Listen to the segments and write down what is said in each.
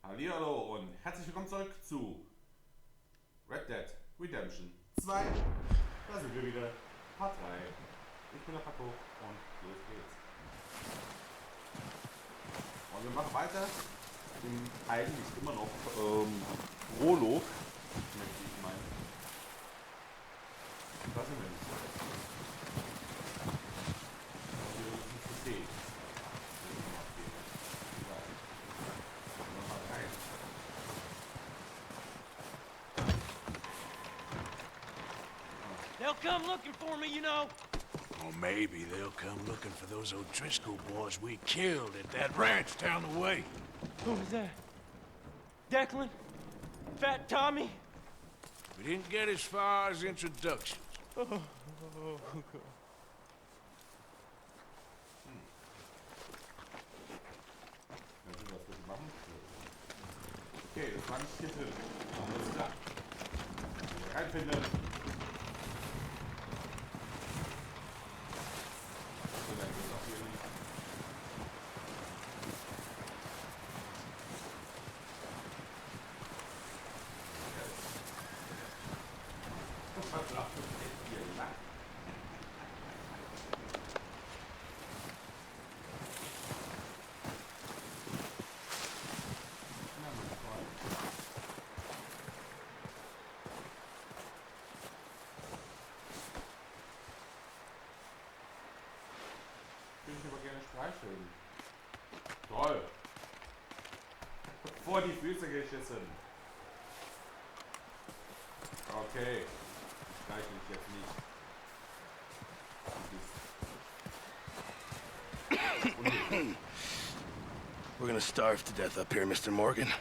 Hallihallo und herzlich willkommen zurück zu Red Dead Redemption 2. Da sind wir wieder, Part 3. Ich bin der Paco und los geht's. Und wir machen weiter im eigentlich immer noch Prolog, möchte ich meinen. Da sind wir nicht. Und wir müssen zu sehen. They'll come looking for me, you know. Or maybe they'll come looking for those O'Driscoll boys we killed at that ranch down the way. Who was that? Declan? Fat Tommy? We didn't get as far as introductions. God. Okay, das war nicht hier drin. Alles klar. Reinfinden. So, dann geht's auch hier nicht. Ich würde aber gerne streicheln. Toll. Vor die Füße geschissen. Okay. Streichle ich jetzt nicht. We're gonna starve to death up here, Mr. Morgan.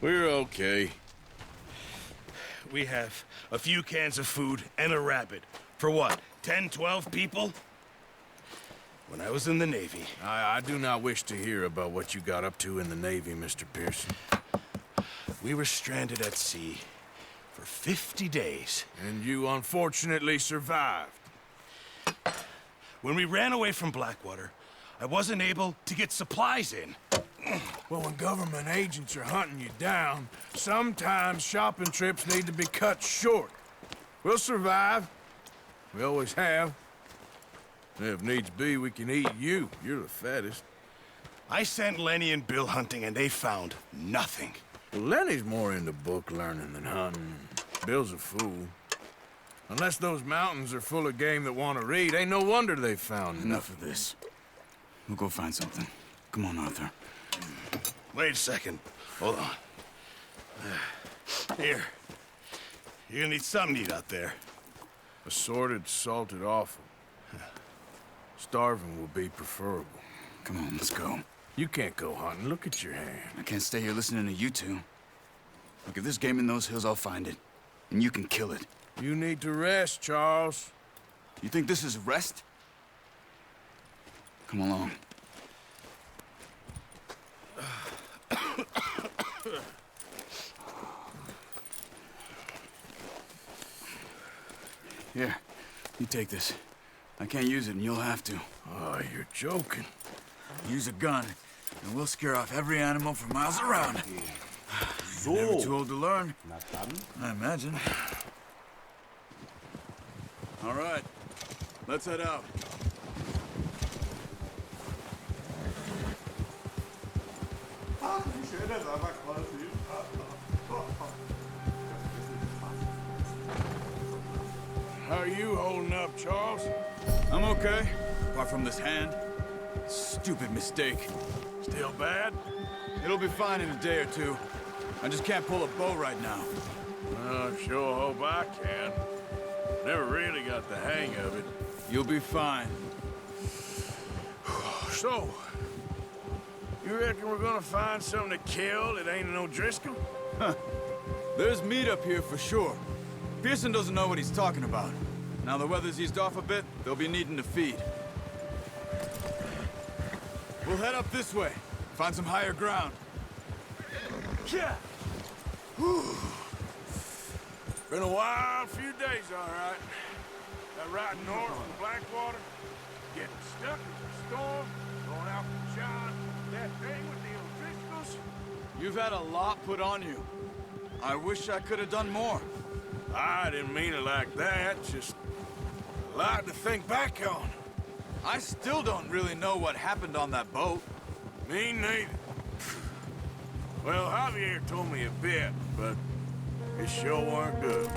We're okay. We have a few cans of food and a rabbit. For what, 10, 12 people? When I was in the Navy... I do not wish to hear about what you got up to in the Navy, Mr. Pearson. We were stranded at sea for 50 days. And you unfortunately survived. When we ran away from Blackwater, I wasn't able to get supplies in. Well, when government agents are hunting you down, sometimes shopping trips need to be cut short. We'll survive. We always have. If needs be, we can eat you. You're the fattest. I sent Lenny and Bill hunting, and they found nothing. Well, Lenny's more into book learning than hunting. Bill's a fool. Unless those mountains are full of game that want to read, ain't no wonder they found Enough of this. We'll go find something. Come on, Arthur. Wait a second. Hold on. Here. You're gonna need something to eat out there. Assorted, salted offal. Starving will be preferable. Come on, let's go. You can't go hunting. Look at your hand. I can't stay here listening to you two. Look, if there's game in those hills, I'll find it. And you can kill it. You need to rest, Charles. You think this is rest? Come along. Here, you take this. I can't use it, and you'll have to. Oh, you're joking. Use a gun, and we'll scare off every animal for miles around. So. You're never too old to learn. Na dann. I imagine. All right, let's head out. Ach, wie schön das einfach quasi. How are you holding up, Charles? I'm okay, apart from this hand. Stupid mistake. Still bad? It'll be fine in a day or two. I just can't pull a bow right now. I sure hope I can. Never really got the hang of it. You'll be fine. So, you reckon we're gonna find something to kill that ain't an O'Driscoll? Huh. There's meat up here for sure. Pearson doesn't know what he's talking about. Now the weather's eased off a bit, they'll be needing to feed. We'll head up this way. Find some higher ground. Yeah. Whew. Been a wild few days, all right. That ride north from Blackwater, getting stuck in the storm, going out from John, that thing with the You've had a lot put on you. I wish I could have done more. I didn't mean it like that, just a lot to think back on. I still don't really know what happened on that boat. Me neither. Well, Javier told me a bit, but it sure weren't good.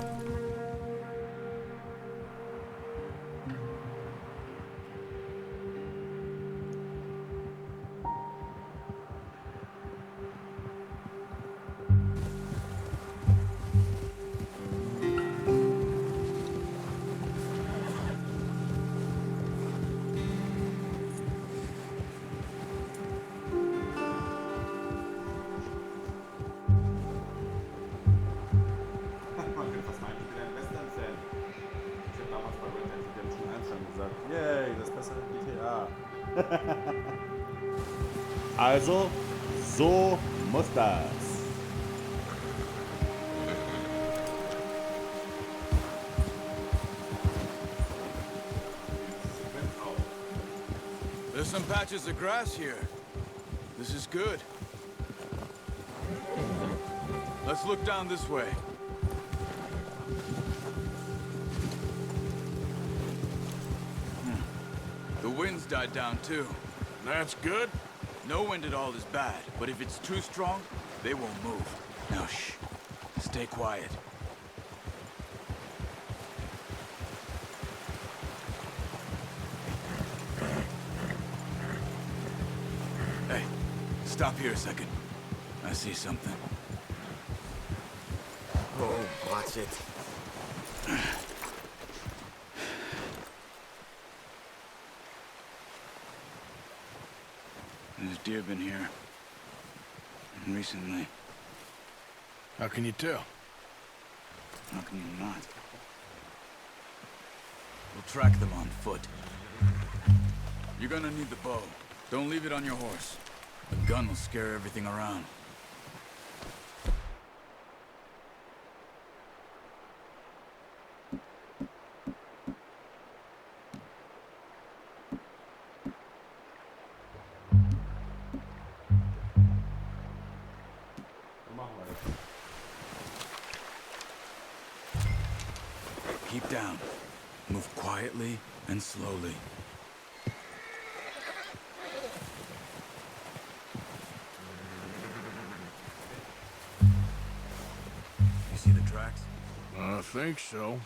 Was meint, ich bin ein Western-Fan. Ich habe damals bei Red Dead Redemption 1 schon gesagt, yay, das bessere GTA. Also, so muss das. There's some patches of grass here. This is good. Let's look down this way. The wind's died down too. That's good. No wind at all is bad, but if it's too strong, they won't move. Now shh. Stay quiet. Hey, stop here a second. I see something. Oh, watch it. There's deer been here. Recently. How can you tell? How can you not? We'll track them on foot. You're gonna need the bow. Don't leave it on your horse. The gun will scare everything around. So machen wir das. Keep down. Move quietly and slowly. You see the tracks? I think so.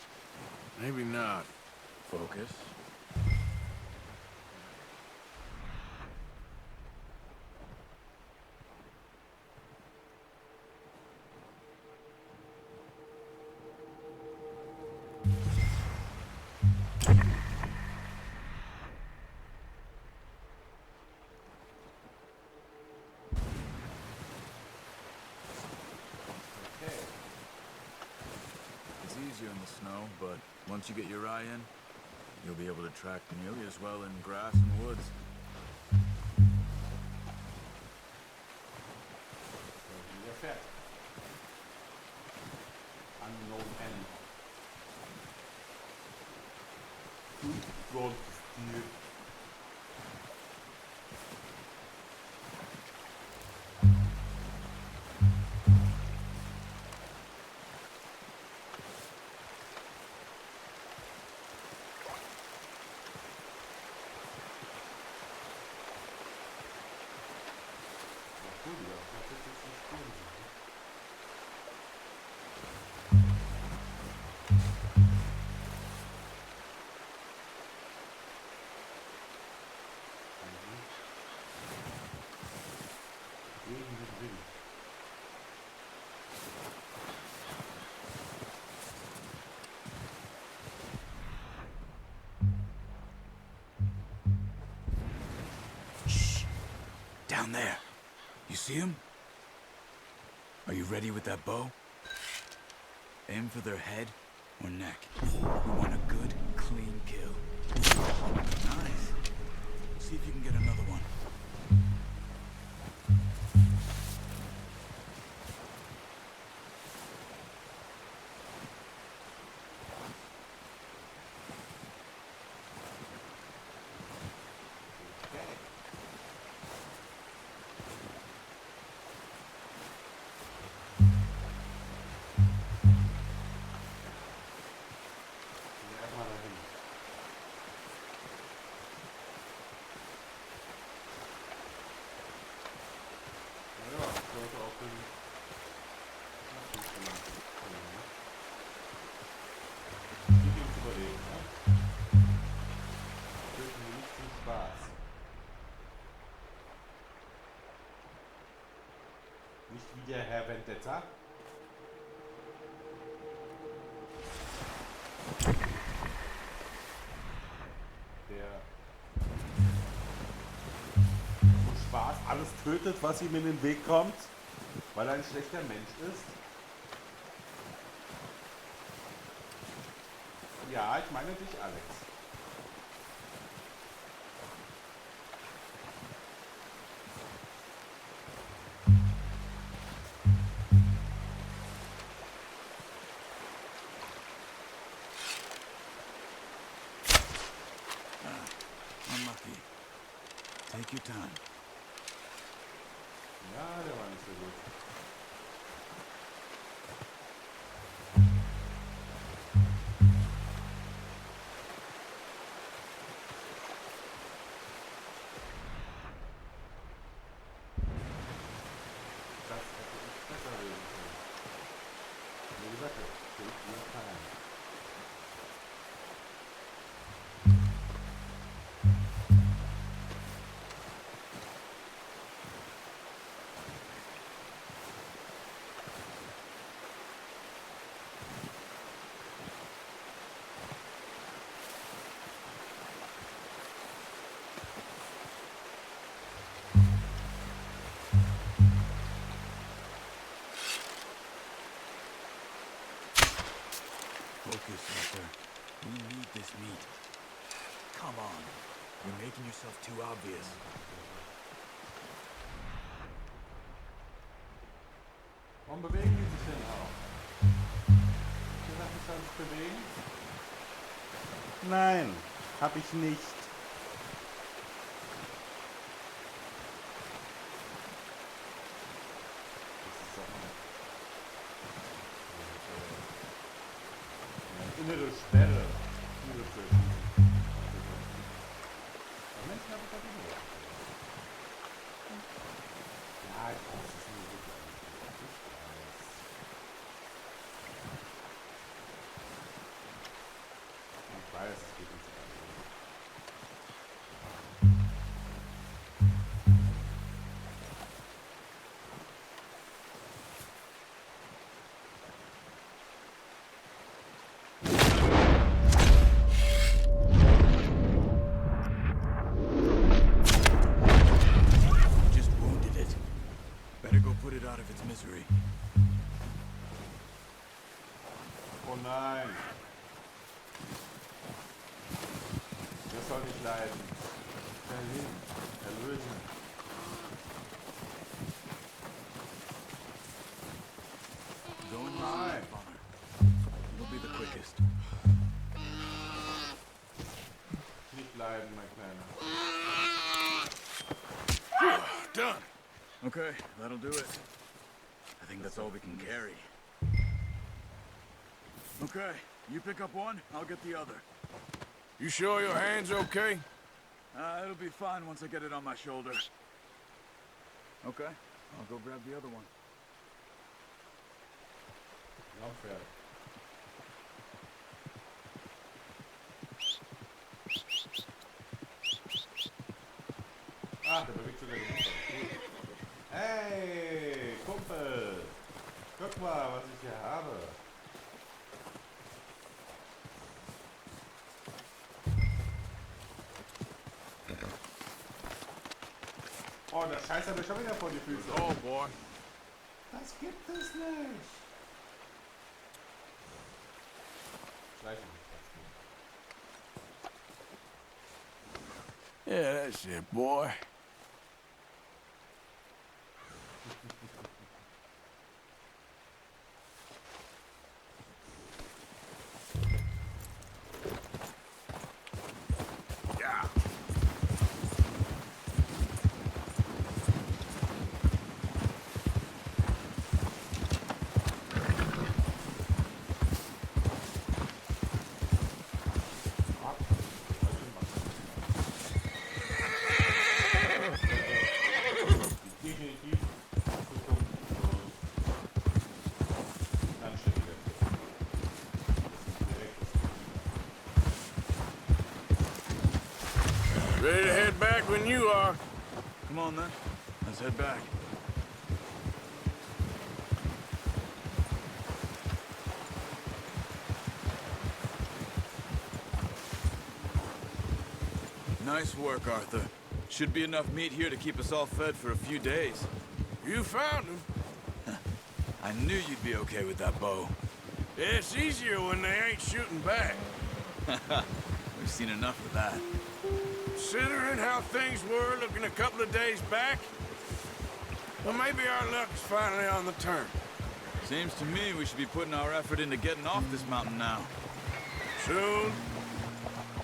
Maybe not. Focus. It's easier in the snow, but once you get your eye in, you'll be able to track nearly as well in grass and woods. Hier fährt. Unknown End. Gold-Stil. Down there. You see him? Are you ready with that bow? Aim for their head or neck. We want a good, clean kill. Nice. See if you can get another one. sollte auch den zu überleben, ne? Töten wir nicht zum Spaß. Nicht wie der Herr Vendetta. Der zum Spaß alles tötet, was ihm in den Weg kommt, weil er ein schlechter Mensch ist. Ja, ich meine dich, Alex. Unlucky. Take your time. Ja, der war nicht so gut. Das hätte ich besser lesen können. Wie gesagt, das fehlt mir kein. Focus, Arthur. We need this meat. Come on. You're making yourself too obvious. Warum bewegen die sich denn auch? Du sagst, ich soll mich bewegen? Nein, hab ich nicht. Das ist doch eine innere Sperre. Tiere zu erschießen. Bei Menschen habe ich das nicht mehr. Ja, ich weiß, das ist nur wirklich. Ich weiß, es geht nicht so ganz. Just wounded it. Better go put it out of its misery. Oh nein. Das soll nicht leiden. Erleben. Erlösen. Go and use the Nein. knife on her. It'll be the quickest. Nicht leiden, mein Kleiner. Done. Okay, that'll do it. I think that's all we can carry. Okay, you pick up one, I'll get the other. You sure your hand's okay? It'll be fine once I get it on my shoulder. Okay, I'll go grab the other one. Laufpferd. Ah, der bewegt sogar die Mutter. Cool. Hey, Kumpel. Guck mal, was ich hier habe. Oh, der Scheiße hat mir schon wieder vor die Füße. Oh, boy. Das gibt es nicht. Schleichen. Yeah, that's it, boy. Yeah. when you are. Come on, then. Let's head back. Nice work, Arthur. Should be enough meat here to keep us all fed for a few days. You found him. I knew you'd be okay with that bow. It's easier when they ain't shooting back. We've seen enough of that. Considering how things were looking a couple of days back, well, maybe our luck is finally on the turn. Seems to me we should be putting our effort into getting off this mountain now. Soon.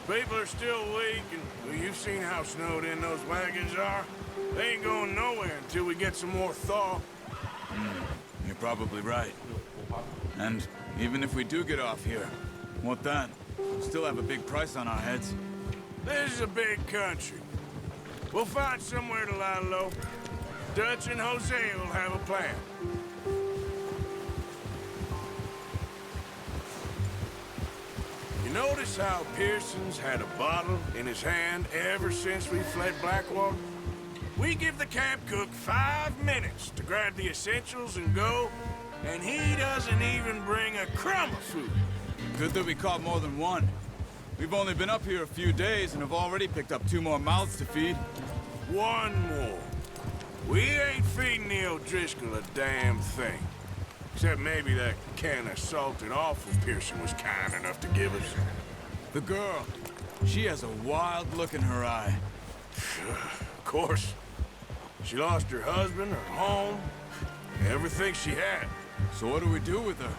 People are still weak, and well, you've seen how snowed in those wagons are. They ain't going nowhere until we get some more thaw. You're probably right. And even if we do get off here, what then? We'll still have a big price on our heads. This is a big country. We'll find somewhere to lie low. Dutch and Jose will have a plan. You notice how Pearson's had a bottle in his hand ever since we fled Blackwater? We give the camp cook 5 minutes to grab the essentials and go, and he doesn't even bring a crumb of food. Good that we caught more than one. We've only been up here a few days and have already picked up 2 more mouths to feed. 1 more. We ain't feeding the O'Driscoll a damn thing. Except maybe that can of salted offal Pearson was kind enough to give us. The girl, she has a wild look in her eye. Of course. She lost her husband, her home, everything she had. So what do we do with her?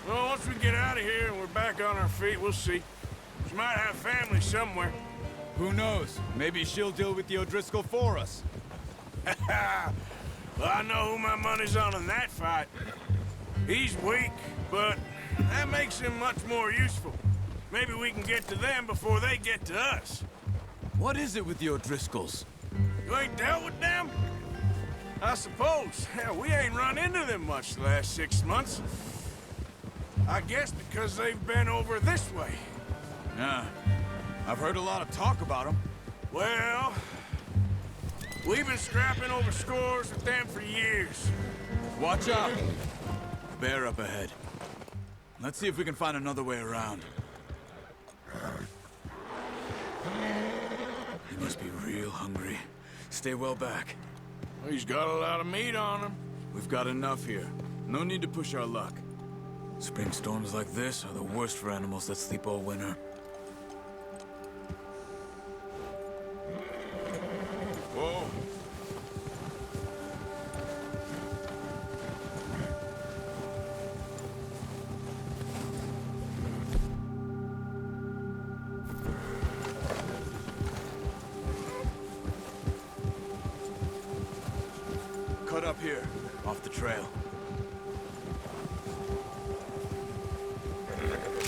Well, once we get out of here and we're back on our feet, we'll see. She might have family somewhere. Who knows? Maybe she'll deal with the O'Driscoll for us. Well, I know who my money's on in that fight. He's weak, but that makes him much more useful. Maybe we can get to them before they get to us. What is it with the O'Driscolls? You ain't dealt with them? I suppose. Hell, we ain't run into them much the last 6 months. I guess because they've been over this way. Yeah, I've heard a lot of talk about them. Well, we've been scrapping over scores with them for years. Watch out! Bear up ahead. Let's see if we can find another way around. He must be real hungry. Stay well back. Well, he's got a lot of meat on him. We've got enough here. No need to push our luck. Spring storms like this are the worst for animals that sleep all winter. Whoa! Cut up here, off the trail.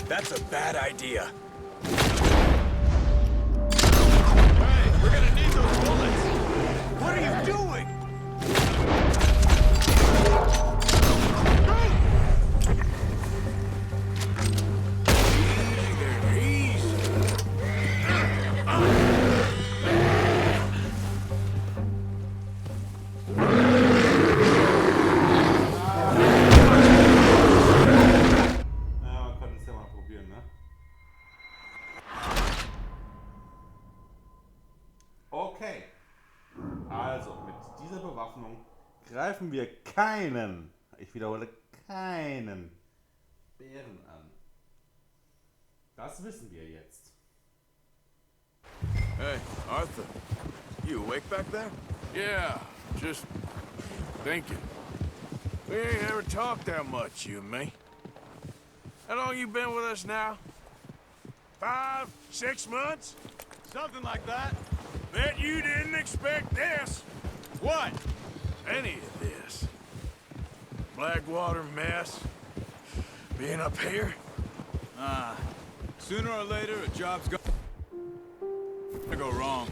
That's a bad idea. Hey, we're gonna need those bullets! What are you doing? Okay, also mit dieser Bewaffnung greifen wir keinen, ich wiederhole, keinen Bären an. Das wissen wir jetzt. Hey, Arthur. You awake back there? Yeah, just thinking. We ain't ever talked that much, you and me. How long you been with us now? 5, 6 months? Something like that. Bet you didn't expect this. What? Any of this. Blackwater mess. Being up here. Sooner or later, a job's gonna go wrong.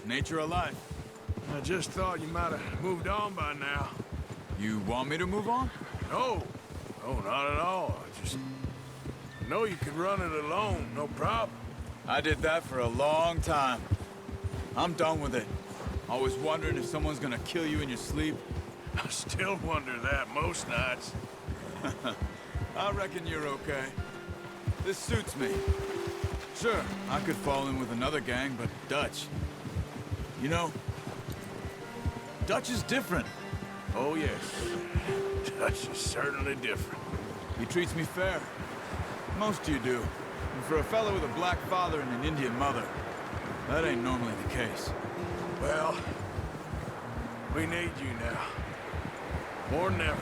Nature of life. I just thought you might have moved on by now. You want me to move on? No. No, not at all. I just know you could run it alone, no problem. I did that for a long time. I'm done with it. Always wondering if someone's gonna kill you in your sleep? I still wonder that most nights. I reckon you're okay. This suits me. Sure, I could fall in with another gang, but Dutch... You know, Dutch is different. Oh, yes. Dutch is certainly different. He treats me fair. Most of you do. And for a fellow with a black father and an Indian mother, that ain't normally the case. Well, we need you now. More than ever.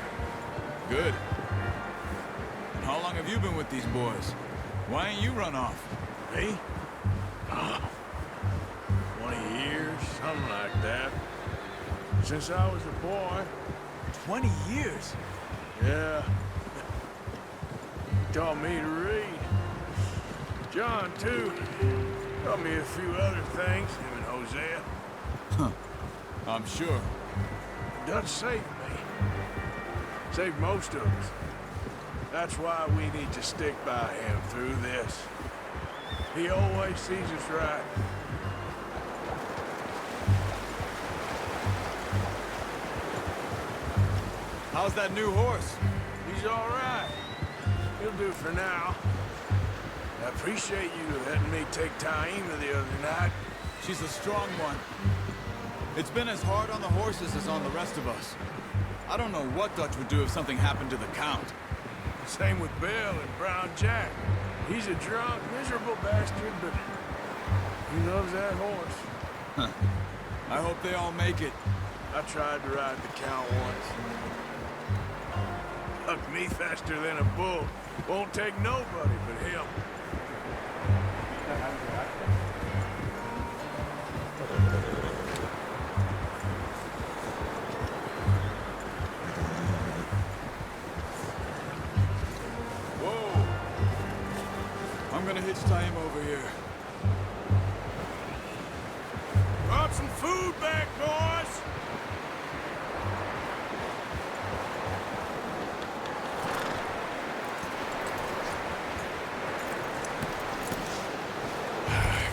Good. And how long have you been with these boys? Why ain't you run off? Me? 20 years, something like that. Since I was a boy. 20 years? Yeah. He taught me to read. John, too. Taught me a few other things, him and Hosea. Huh. I'm sure. Dutch saved me. Saved most of us. That's why we need to stick by him through this. He always sees us right. How's that new horse? He's all right. He'll do for now. I appreciate you letting me take Taima the other night. She's a strong one. It's been as hard on the horses as on the rest of us. I don't know what Dutch would do if something happened to the Count. Same with Bill and Brown Jack. He's a drunk, miserable bastard, but he loves that horse. Huh. I hope they all make it. I tried to ride the Count once. Hucked me faster than a bull. Won't take nobody but him. Whoa! I'm gonna hitch Taima over here. Brought some food back, boys!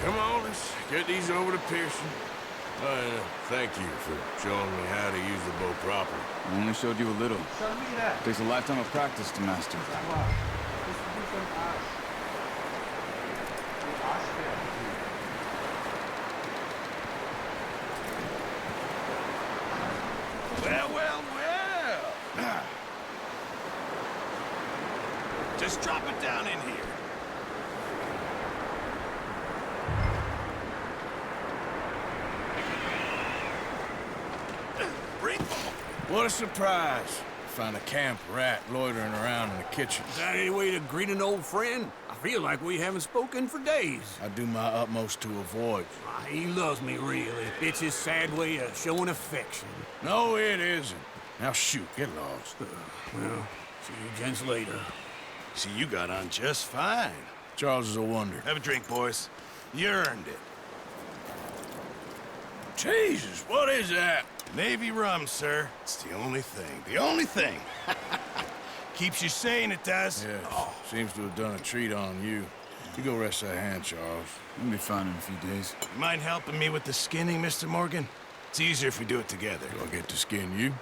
Come on, let's get these over to Pearson. Thank you for showing me how to use the bow properly. I only showed you a little. Schon wieder. Takes a lifetime of practice to master. Sag mal, bist du für ein Arsch? Du Arschbär. Well, well, well. Just drop it down in here. What a surprise. Found a camp rat loitering around in the kitchen. Is that any way to greet an old friend? I feel like we haven't spoken for days. I do my utmost to avoid. He loves me, really. It's his sad way of showing affection. No, it isn't. Now shoot, get lost. Well, see you gents later. See, you got on just fine. Charles is a wonder. Have a drink, boys. You earned it. Jesus, what is that? Navy rum, sir. It's the only thing. The only thing. Keeps you sane, it does. Yeah, seems to have done a treat on you. You go rest that hand, Charles. We'll be fine in a few days. You mind helping me with the skinning, Mr. Morgan? It's easier if we do it together. Do I get to skin you?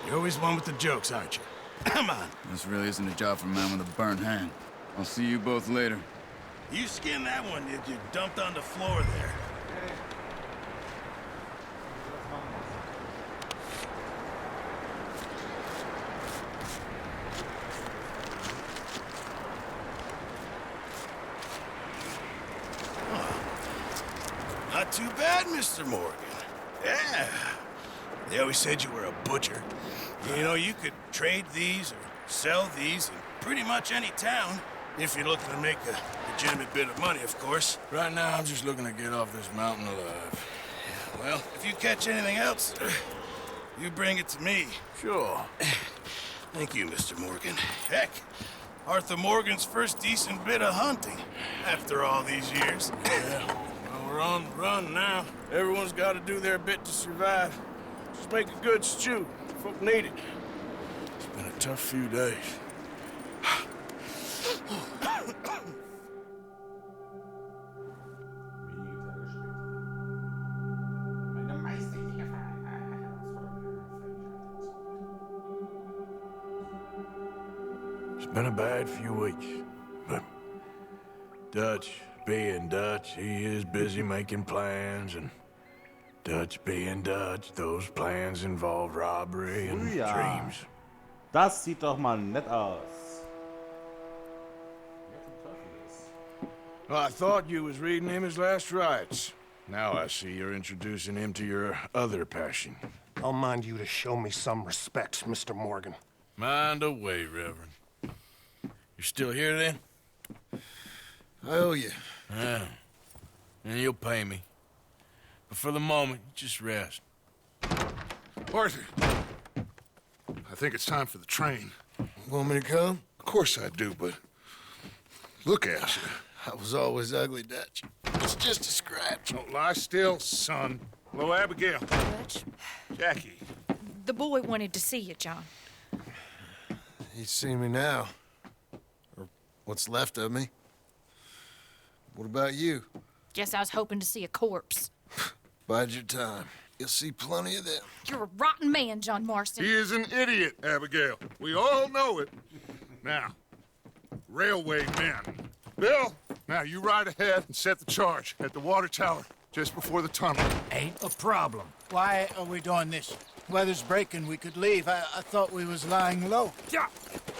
You're always one with the jokes, aren't you? Come on. This really isn't a job for a man with a burnt hand. I'll see you both later. You skinned that one, did you? Dumped on the floor there. Not too bad, Mr. Morgan. Yeah. They always said you were a butcher. You know, you could trade these or sell these in pretty much any town, if you're looking to make a legitimate bit of money, of course. Right now, I'm just looking to get off this mountain alive. Well, if you catch anything else, you bring it to me. Sure. Thank you, Mr. Morgan. Heck, Arthur Morgan's first decent bit of hunting after all these years. Yeah. Well, we're on the run now. Everyone's got to do their bit to survive. Just make a good stew. Folk need it. It's been a tough few days. Wenige Tage später. It's been a bad few weeks, but Dutch being Dutch, he is busy making plans, and Dutch being Dutch, those plans involve robbery and Ja. dreams. Das sieht doch mal nett aus. Well, I thought you was reading him his last rites. Now I see you're introducing him to your other passion. I'll mind you to show me some respect, Mr. Morgan. Mind away, Reverend. You're still here, then? I owe you. Yeah. And you'll pay me. But for the moment, just rest. Arthur, I think it's time for the train. Want me to come? Of course I do, but look at you. I was always ugly, Dutch. It's just a scratch. Don't lie still, son. Hello, Abigail. Dutch, Jackie. the boy wanted to see you, John. He's seen me now. Or what's left of me. What about you? Guess I was hoping to see a corpse. Bide your time. You'll see plenty of them. You're a rotten man, John Marston. He is an idiot, Abigail. We all know it. Now, railway men. Bill, now you ride ahead and set the charge at the water tower just before the tunnel. Ain't a problem. Why are we doing this? Weather's breaking. We could leave. I thought we was lying low. Yeah,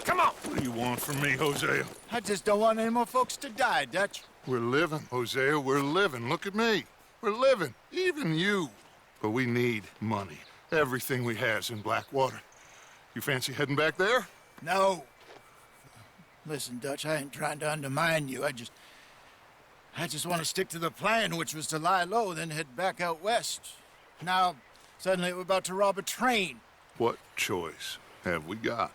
come on. What do you want from me, Hosea? I just don't want any more folks to die, Dutch. We're living, Hosea, we're living. Look at me. We're living, even you. But we need money. Everything we has in Blackwater. You fancy heading back there? No. Listen, Dutch, I ain't trying to undermine you. I just want to stick to the plan, which was to lie low, then head back out west. Now, suddenly we're about to rob a train. What choice have we got?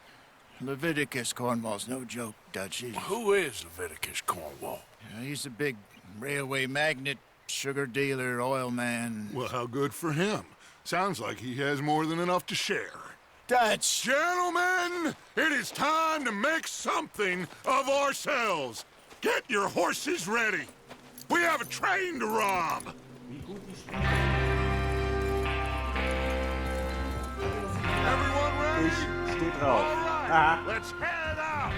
Leviticus Cornwall's no joke, Dutch. Who is Leviticus Cornwall? He's a big railway magnate, sugar dealer, oil man. Well, how good for him. Sounds like he has more than enough to share. Dutch! Gentlemen, it is time to make something of ourselves. Get your horses ready. We have a train to rob. Everyone ready? Steht drauf. All right, Ah. let's head out.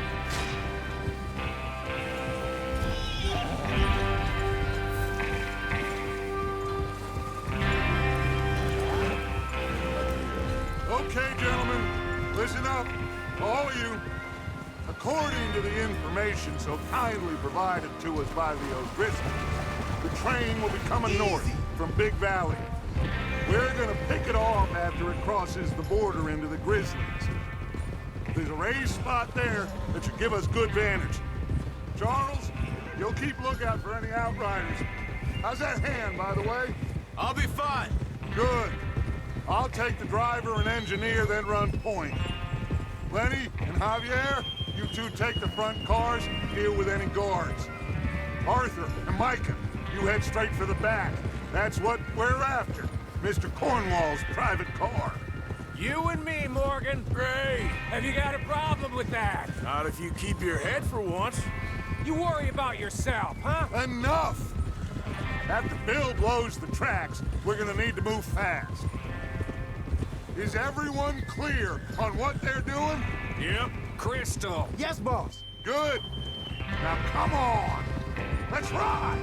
Okay, gentlemen, listen up, all of you. According to the information so kindly provided to us by the O'Driscolls, the train will be coming north from Big Valley. We're gonna pick it off after it crosses the border into the Grizzlies. There's a raised spot there that should give us good vantage. Charles, you'll keep lookout for any outriders. How's that hand, by the way? I'll be fine. Good. I'll take the driver and engineer, then run point. Lenny and Javier, you two take the front cars, deal with any guards. Arthur and Micah, you head straight for the back. That's what we're after. Mr. Cornwall's private car. You and me, Morgan. Great. Have you got a problem with that? Not if you keep your head for once. You worry about yourself, huh? Enough! After Bill blows the tracks, we're gonna need to move fast. Is everyone clear on what they're doing? Yep. Crystal. Yes, boss. Good. Now come on. Let's ride.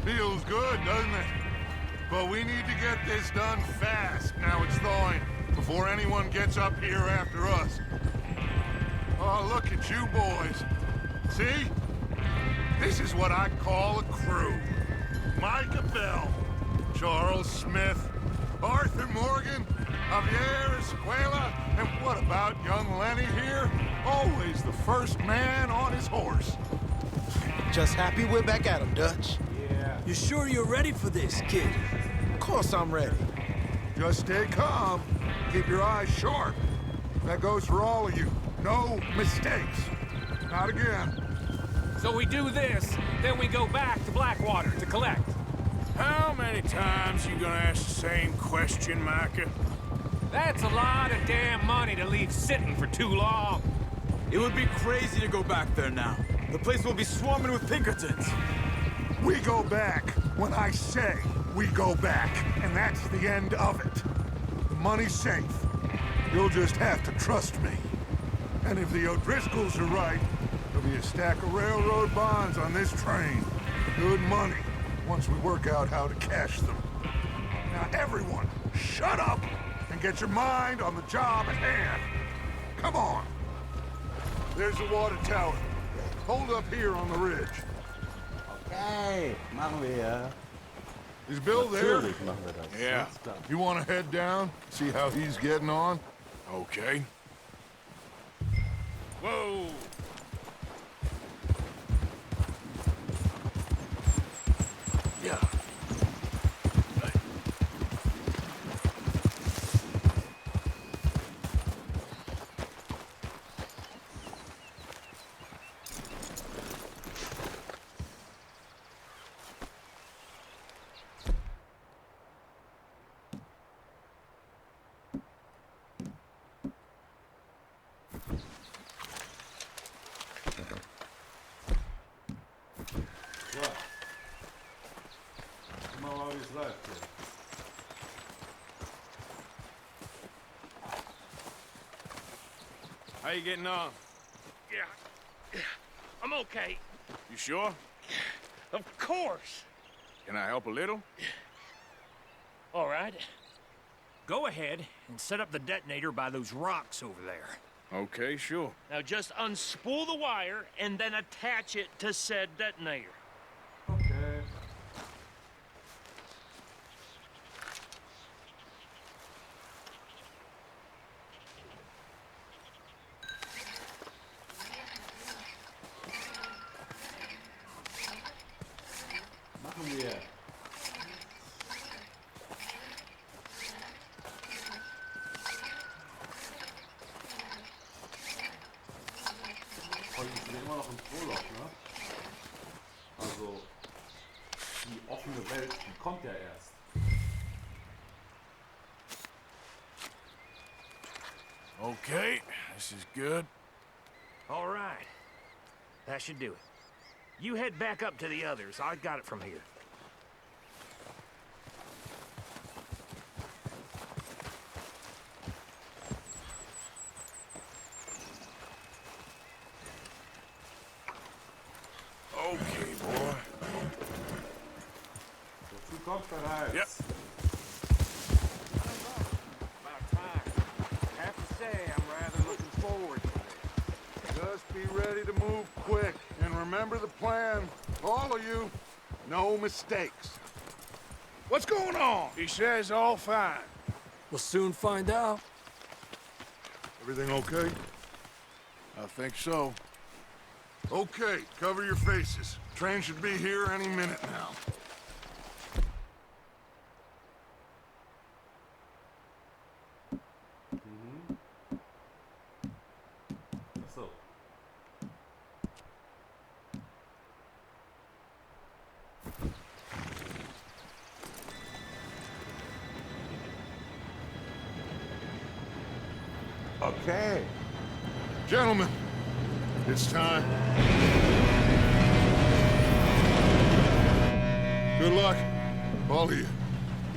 Feels good, doesn't it? But we need to get this done fast, now it's thawing, before anyone gets up here after us. Oh, look at you boys. See? This is what I call a crew. Micah Bell, Charles Smith, Arthur Morgan, Javier Escuela, and what about young Lenny here? Always the first man on his horse. Just happy we're back at him, Dutch. Yeah. You sure you're ready for this, kid? Of course I'm ready. Just stay calm. Keep your eyes sharp. That goes for all of you. No mistakes. Not again. So we do this, then we go back to Blackwater to collect. How many times you gonna ask the same question, Micah? That's a lot of damn money to leave sitting for too long. It would be crazy to go back there now. The place will be swarming with Pinkertons. We go back when I say we go back, and that's the end of it. The money's safe. You'll just have to trust me. And if the O'Driscolls are right, there'll be a stack of railroad bonds on this train. Good money, once we work out how to cash them. Now everyone, shut up and get your mind on the job at hand. Come on. There's the water tower. Hold up here on the ridge. Okay, machen wir. Is Bill there? Natürlich machen wir das. Yeah. Ganz klar. You want to head down, see how he's getting on? Okay. Whoa! Yeah. So. Gucken wir mal, wie es läuft hier. How you getting on? Yeah. I'm okay. You sure? Of course. Can I help a little? All right. Go ahead and set up the detonator by those rocks over there. Okay, sure. Now just unspool the wire and then attach it to said detonator. Okay. Machen wir. Heute sind wir immer noch im Prolog, ne? Also, die offene Welt, die kommt ja erst. Okay, this is good. All right. That should do it. You head back up to the others. I got it from here. Okay, boy. Dazu kommt bereits. Yep. About time. I have to say, I'm rather looking forward to this. Just be ready to move quick. And remember the plan. All of you, no mistakes. What's going on? He says all fine. We'll soon find out. Everything okay? I think so. Okay, cover your faces. Train should be here any minute now. Achso. Okay. Gentlemen, it's time. Good luck, all of you.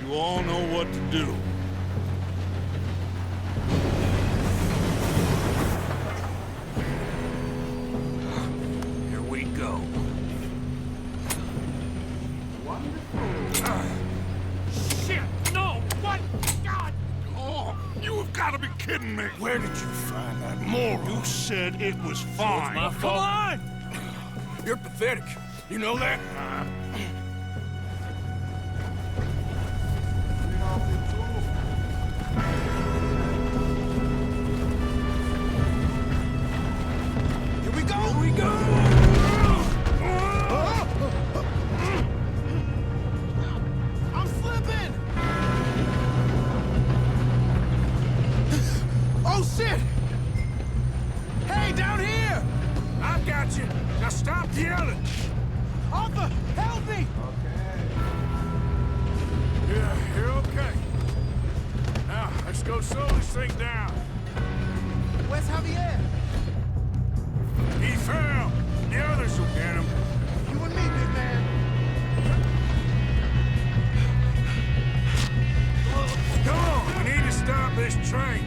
You all know what to do. Here we go. Shit! No! What? God! Oh, you have got to be kidding me. Where did you find that moron? You said it was fine. My fault. on! You're pathetic. You know that? yelling! Arthur, help me! Yeah, you're okay. Now, let's go slow this thing down. Where's Javier? He fell. The others will get him. You and me, big man. Come on, we need to stop this train.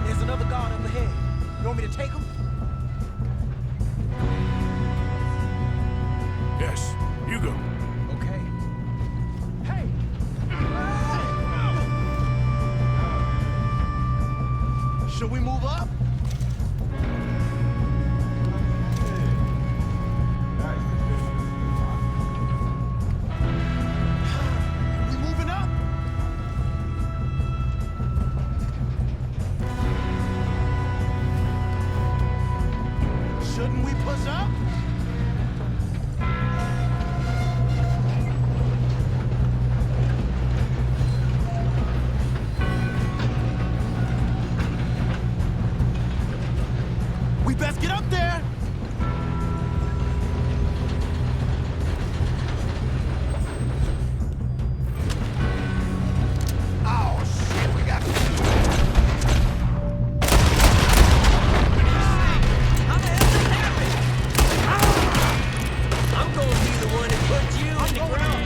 There's another guard up ahead. You want me to take him? Yes, you go. Okay. Hey! Should we move up? We moving up? Shouldn't we push up? We best get up there! Oh, shit, we got... How the hell did this happen? I'm gonna be the one that put you in the ground.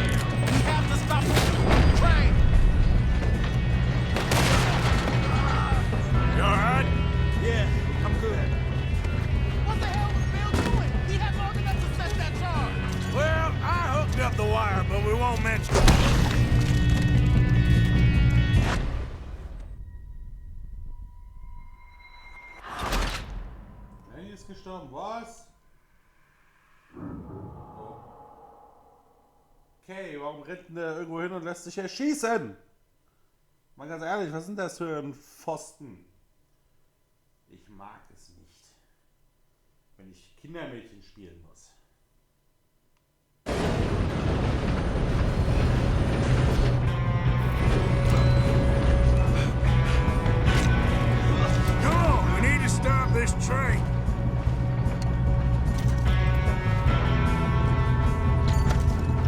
We have to stop the train! You alright? Yeah, I'm good. What the hell was Bill doing? He had long enough to set that charge. Well, I hooked up the wire, but we won't mention it. Danny ist gestorben, was? Oh. Okay, warum rennt denn der irgendwo hin und lässt sich erschießen? Mal ganz ehrlich, was sind das für ein Pfosten? Ich mag es nicht, wenn ich Kindermädchen spielen muss. Come on, we need to stop this train.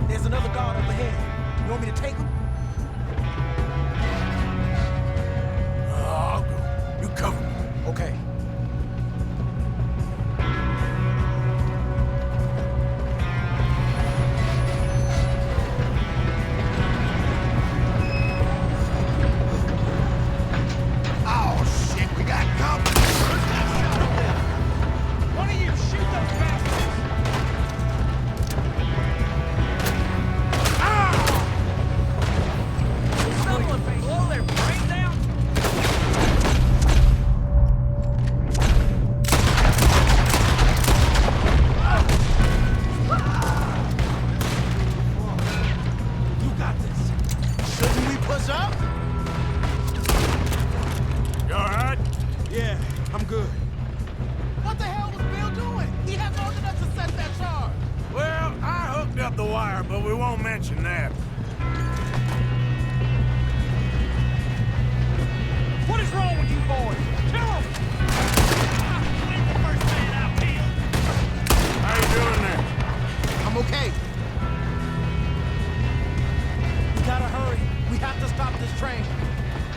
There's another guard up ahead. You want me to take him? I'll go. You cover me. Okay. Oh, shit, we got company! One of you shoot those bastards! Someone blow their brains out. You got this. Shouldn't we push up? You alright? Yeah, I'm good. What the hell was Bill doing? He had long enough to set that charge. Well, I hooked up the wire, but we won't mention that. What is wrong with you boys? Kill him! I'm the first man out here. How you doing there? I'm okay. We gotta hurry. We have to stop this train.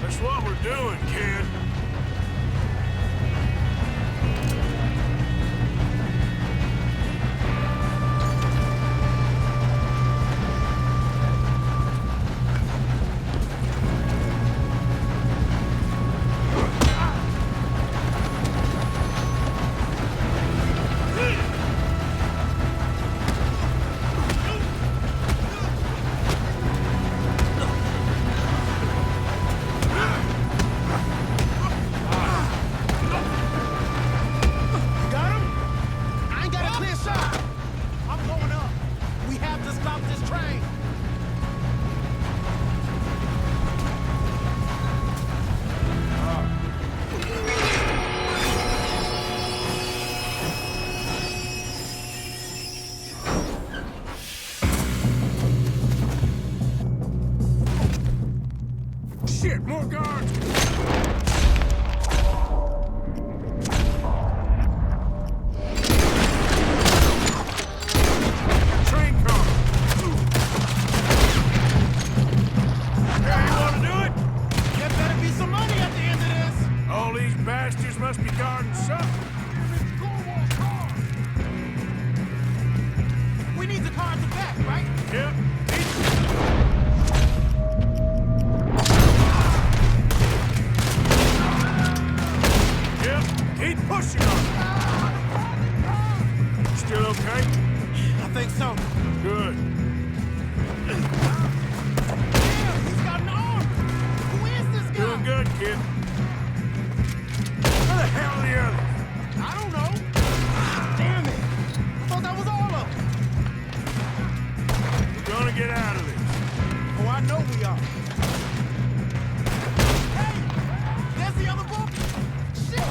That's what we're doing, kid. Shit, more guards! Train car! Here, you wanna do it? There better be some money at the end of this. All these bastards must be guarding something. We need the car at the back, right? Yep. Yep. Keep pushing on it. Still okay? I think so. Good. Damn, he's got an arm. Who is this guy? Doing good, kid. Where the hell are the others? I don't know. Damn it. I thought that was all of them. We're gonna get out of this. Oh, I know we are. Hey! There's the other book! Shit!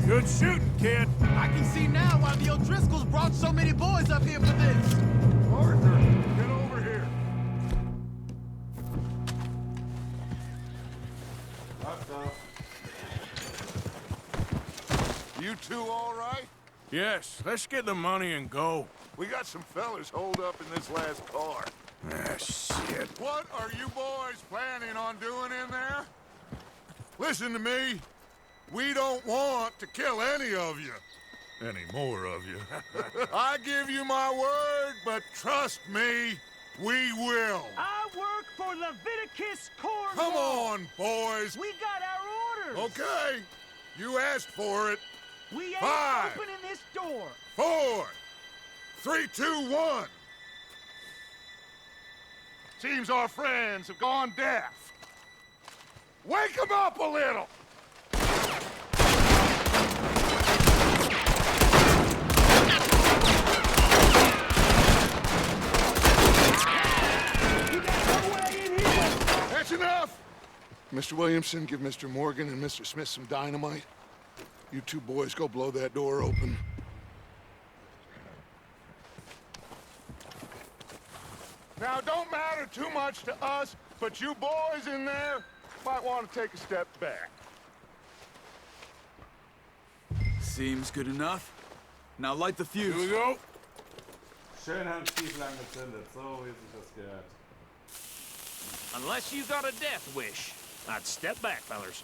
Good shooting, kid. I can see now why the O'Driscolls brought so many boys up here for this. Arthur, get over here. You two all right? Yes, let's get the money and go. We got some fellas holed up in this last car. Ah, shit. What are you boys planning on doing in there? Listen to me. We don't want to kill any of you. Any more of you. I give you my word, but trust me, we will. I work for Leviticus Corps. Come on, boys. We got our orders. Okay. You asked for it. We ain't 5, opening this door. 4, 3, 2, 1. Seems our friends have gone deaf. Wake them up a little. That's enough! Mr. Williamson, give Mr. Morgan and Mr. Smith some dynamite. You two boys go blow that door open. Now, don't matter too much to us, but you boys in there might want to take a step back. Seems good enough. Now light the fuse. Here we go. Schön haben Stiefel angezündet, so wie sich das gehört. Unless you got a death wish, I'd step back, fellers.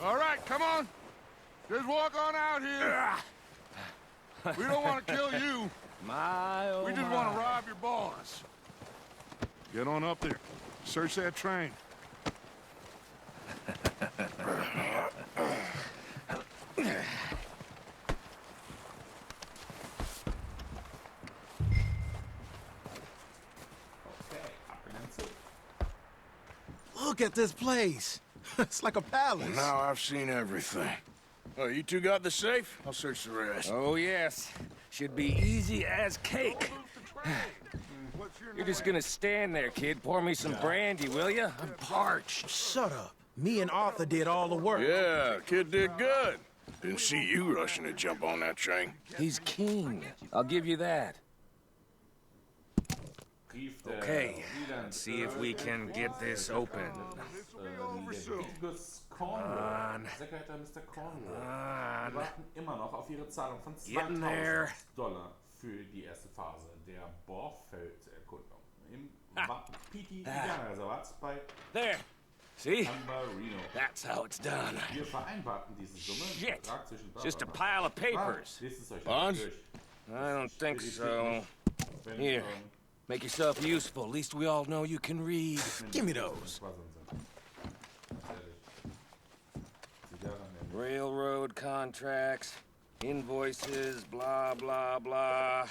All right, come on. Just walk on out here. We don't want to kill you. My, oh We just want to rob your boss. Get on up there. Search that train. Look at this place. It's like a palace. Now I've seen everything. Oh, you two got the safe? I'll search the rest. Oh, yes. Should be easy as cake. You're just gonna stand there, kid. Pour me some brandy, will you? I'm parched. Shut up. Me and Arthur did all the work. Yeah, kid did good. Didn't see you rushing to jump on that train. He's keen. I'll give you that. Okay, let's see if we can get this open. Cornwall. Sekretär Mr. Cornwall. Wir warten immer noch auf Ihre Zahlung von $2.000 für die erste Phase der Bohrfelderkundung im PT-Indianerreservat bei See? Ambarino. That's how it's done. Wir vereinbarten diese Summe im Shit. Vertrag zwischen Just a pile of papers. Lest es euch Bonds? durch. I don't think so. Wenn, Here, make yourself useful. At least we all know you can read. Give me those. Railroad contracts, invoices, blah, blah, blah.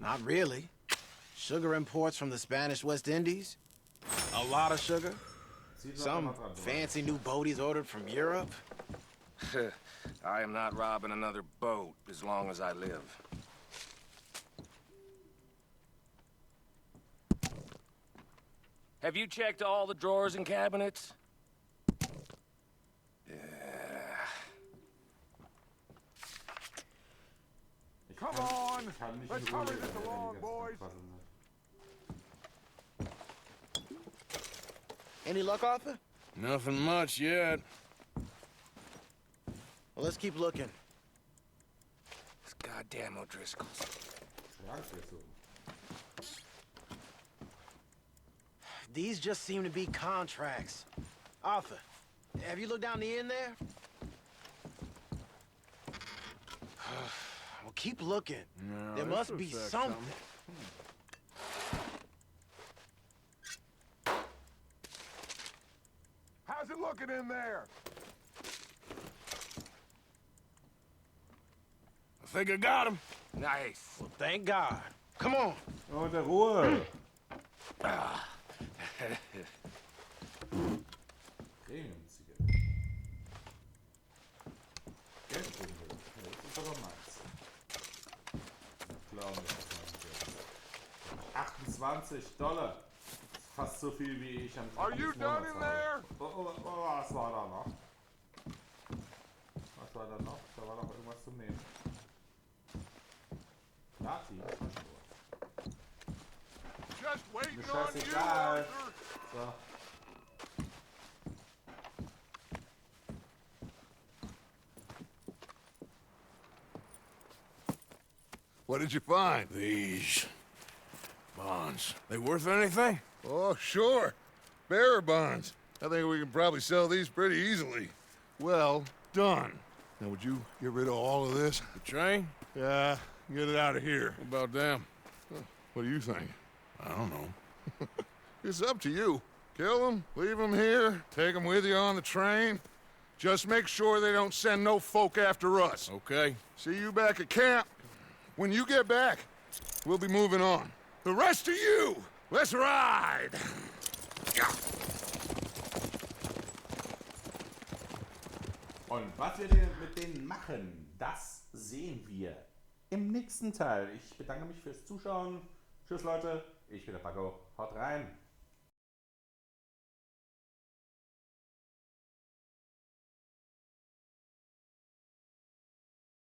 Not really. Sugar imports from the Spanish West Indies. A lot of sugar. Some fancy new boat he's ordered from Europe. I am not robbing another boat as long as I live. Have you checked all the drawers and cabinets? Come on! Let's hurry this along, boys! Any luck, Arthur? Nothing much yet. Well, let's keep looking. This goddamn O'Driscolls. These just seem to be contracts. Arthur, have you looked down the end there? Well, keep looking. No, There must be something. How's it looking in there? I think I got him. Nice. Well, thank God. Come on. Oh, der Ruhe. Premium-Zigarette. Geldbündel. Ja, das ist aber meins. Glauben wir, 28 $. Fast so viel wie ich am Are you done in there? Was war da noch? Was war da noch? Da war noch irgendwas zum Nehmen. Nati. Just waiting Mir on you, scheißegal. Arthur. So. What did you find? These bonds. They worth anything? Oh, sure. Bearer bonds. I think we can probably sell these pretty easily. Well done. Now, would you get rid of all of this? The train? Yeah, get it out of here. What about them? What do you think? I don't know. It's up to you. Kill them, leave them here, take them with you on the train. Just make sure they don't send no folk after us. Okay. See you back at camp. When you get back, we'll be moving on. The rest of you, let's ride! Und was wir denn mit denen machen, das sehen wir im nächsten Teil. Ich bedanke mich fürs Zuschauen. Tschüss Leute, ich bin der Paco. Haut rein.